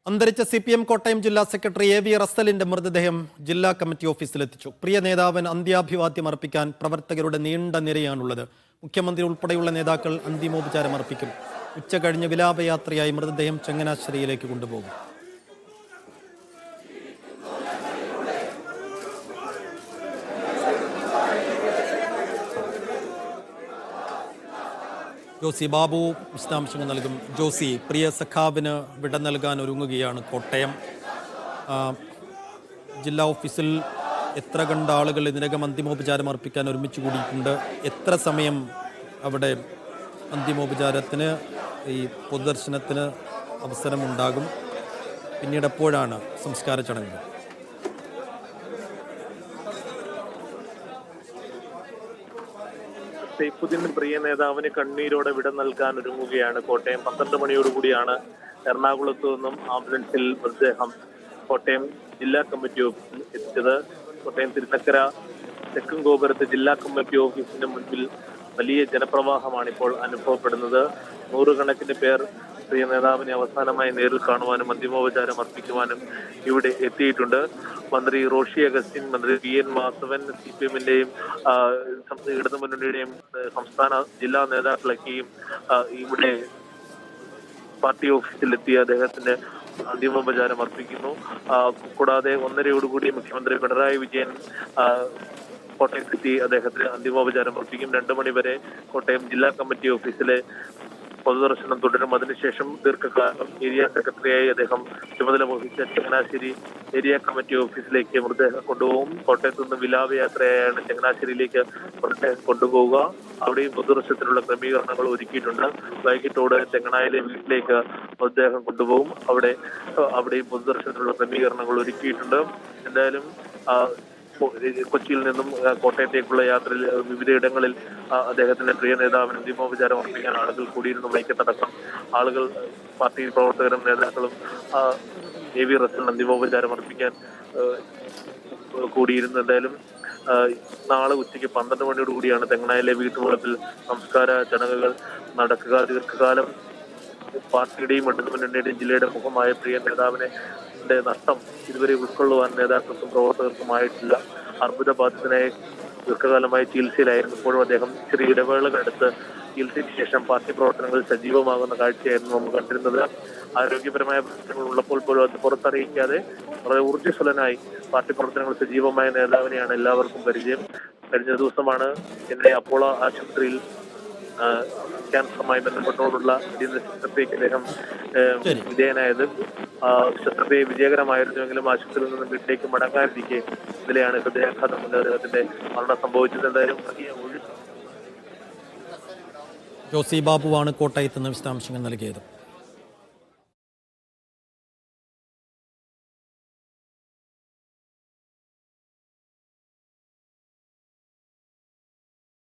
അന്തരിച്ച CPM കോട്ടയം ജില്ലാ secretary AV റസലിന്റെ മൃതദേഹം ജില്ലാ കമ്മിറ്റി ഓഫീസിലെത്തിച്ചു. പ്രിയ നേതാവിന് അന്ത്യാഭിവാദ്യം അർപ്പിക്കാൻ പ്രവർത്തകരുടെ നീണ്ട നിരയാണുള്ളത്. മുഖ്യമന്ത്രി ഉൾപ്പെടെയുള്ള നേതാക്കൾ അന്തിമോപചാരം അർപ്പിക്കും. ഉച്ച കഴിഞ്ഞ് വിലാപയാത്രയായി മൃതദേഹം ചങ്ങനാശ്ശേരിയിലേക്ക് കൊണ്ടുപോകും. ജോസി ബാബു വിശദാംശങ്ങൾ നൽകും. ജോസി, പ്രിയ സഖാവിന് വിട നൽകാൻ ഒരുങ്ങുകയാണ് കോട്ടയം. ജില്ലാ ഓഫീസിൽ എത്ര കണ്ട ആളുകൾ ഇതിനകം അന്തിമോപചാരം അർപ്പിക്കാൻ ഒരുമിച്ച് കൂടിയിട്ടുണ്ട്? എത്ര സമയം അവിടെ അന്തിമോപചാരത്തിന് ഈ പൊതുദർശനത്തിന് അവസരമുണ്ടാകും? പിന്നീട് എപ്പോഴാണ് സംസ്കാര ചടങ്ങ്? സൈഫുദ്ദീൻ പ്രിയ നേതാവിന് കണ്ണീരോടെ വിട നൽകാൻ ഒരുങ്ങുകയാണ്. കോട്ടയം 12 മണിയോടുകൂടിയാണ് എറണാകുളത്തു നിന്നും ആംബുലൻസിൽ മൃതദേഹം കോട്ടയം ജില്ലാ കമ്മിറ്റി ഓഫീസിൽ എത്തിച്ചത്. കോട്ടയം തിരുനക്കര തെക്കൻ ഗോപുരത്ത് ജില്ലാ കമ്മിറ്റി ഓഫീസിന്റെ മുൻപിൽ വലിയ ജനപ്രവാഹമാണ് ഇപ്പോൾ അനുഭവപ്പെടുന്നത്. നൂറുകണക്കിന് പേർ പ്രിയ നേതാവിനെ അവസാനമായി നേരിൽ കാണുവാനും അന്തിമോപചാരം അർപ്പിക്കുവാനും ഇവിടെ എത്തിയിട്ടുണ്ട്. മന്ത്രി റോഷി അഗസ്റ്റിൻ, മന്ത്രി PN വാസവൻ, CPM-ന്റെയും ഇടതുമുന്നണിയുടെയും സംസ്ഥാന ജില്ലാ നേതാക്കളൊക്കെയും ഇവിടെ പാർട്ടി ഓഫീസിലെത്തിയ അദ്ദേഹത്തിന്റെ അന്തിമോപചാരം അർപ്പിക്കുന്നു. കൂടാതെ 1:30 മുഖ്യമന്ത്രി പിണറായി വിജയൻ കോട്ടയത്തെത്തി അദ്ദേഹത്തിന് അന്തിമോപചാരം അർപ്പിക്കും. 2 മണി വരെ കോട്ടയം ജില്ലാ കമ്മിറ്റി ഓഫീസിലെ പൊതുദർശനം തുടരും. അതിനുശേഷം ദീർഘകാലം ഏരിയ സെക്രട്ടറിയായി അദ്ദേഹം ചുമതല വഹിച്ച ചങ്ങനാശ്ശേരി ഏരിയ കമ്മിറ്റി ഓഫീസിലേക്ക് മൃതദേഹം കൊണ്ടുപോകും. കോട്ടയത്ത് നിന്ന് വിലാപയാത്രയായാണ് ചങ്ങനാശ്ശേരിയിലേക്ക് മൃതദേഹം കൊണ്ടുപോവുക. അവിടെയും പൊതുദർശനത്തിനുള്ള ക്രമീകരണങ്ങൾ ഒരുക്കിയിട്ടുണ്ട്. വൈകിട്ടോടെ ചെങ്ങനായിലെ വീട്ടിലേക്ക് മൃതദേഹം കൊണ്ടുപോകും. അവിടെയും പൊതുദർശനത്തിനുള്ള ക്രമീകരണങ്ങൾ ഒരുക്കിയിട്ടുണ്ട്. എന്തായാലും കൊച്ചിയിൽ നിന്നും കോട്ടയത്തേക്കുള്ള യാത്രയിൽ വിവിധയിടങ്ങളിൽ അദ്ദേഹത്തിന്റെ പ്രിയ നേതാവിന് അന്തിമോപചാരം അർപ്പിക്കാൻ ആളുകൾ കൂടിയിരുന്നു. വൈക്കത്തടക്കം ആളുകൾ, പാർട്ടി പ്രവർത്തകരും നേതാക്കളും AV റസലിന് അന്തിമോപചാരം അർപ്പിക്കാൻ കൂടിയിരുന്നു. എന്തായാലും നാളെ ഉച്ചയ്ക്ക് 12 മണിയോടുകൂടിയാണ് തെങ്ങനായിലെ വീട്ടുവളപ്പിൽ സംസ്കാര ചടങ്ങുകൾ നടക്കുക. ദീർഘകാലം പാർട്ടിയുടെയും ഇടതുമുന്നണിയുടെയും ജില്ലയുടെ മുഖമായ പ്രിയ നേതാവിനെ നഷ്ടം ഇതുവരെ ഉൾക്കൊള്ളുവാൻ നേതാക്കൾക്കും പ്രവർത്തകർക്കുമായിട്ടില്ല. അർബുദബാധിതനായി ദീർഘകാലമായി ചികിത്സയിലായിരുന്നു. ഇപ്പോഴും അദ്ദേഹം ചെറിയ ഇടവേളകളെടുത്ത് ചികിത്സയ്ക്ക് ശേഷം പാർട്ടി പ്രവർത്തനങ്ങളിൽ സജീവമാകുന്ന കാഴ്ചയായിരുന്നു നമ്മൾ കണ്ടിരുന്നത്. ആരോഗ്യപരമായ പ്രശ്നങ്ങൾ ഉള്ളപ്പോൾ പോലും അത് പുറത്തറിയിക്കാതെ വളരെ ഊർജ്ജസ്വലനായി പാർട്ടി പ്രവർത്തനങ്ങൾ സജീവമായ നേതാവിനെയാണ് എല്ലാവർക്കും പരിചയം. കഴിഞ്ഞ ദിവസമാണ് ചെന്നൈ അപ്പോളോ ആശുപത്രിയിൽ ക്യാൻസറുമായി ബന്ധപ്പെട്ടുകൊണ്ടുള്ള ശസ്ത്രക്രിയയ്ക്ക് അദ്ദേഹം വിധേയനായത്. ശസ്ത്രക്രിയ വിജയകരമായിരുന്നുവെങ്കിലും ആശുപത്രിയിൽ നിന്നും വീട്ടിലേക്ക് മടങ്ങാതിരിക്കെ ഇന്നലെയാണ് ഹൃദയാഘാതം കൊണ്ട് അദ്ദേഹത്തിന്റെ മരണം സംഭവിച്ചത്. എന്തായാലും ജോസി ബാബുവാണ് കോട്ടയത്ത് നിന്ന് വിശദാംശങ്ങൾ നൽകിയത്.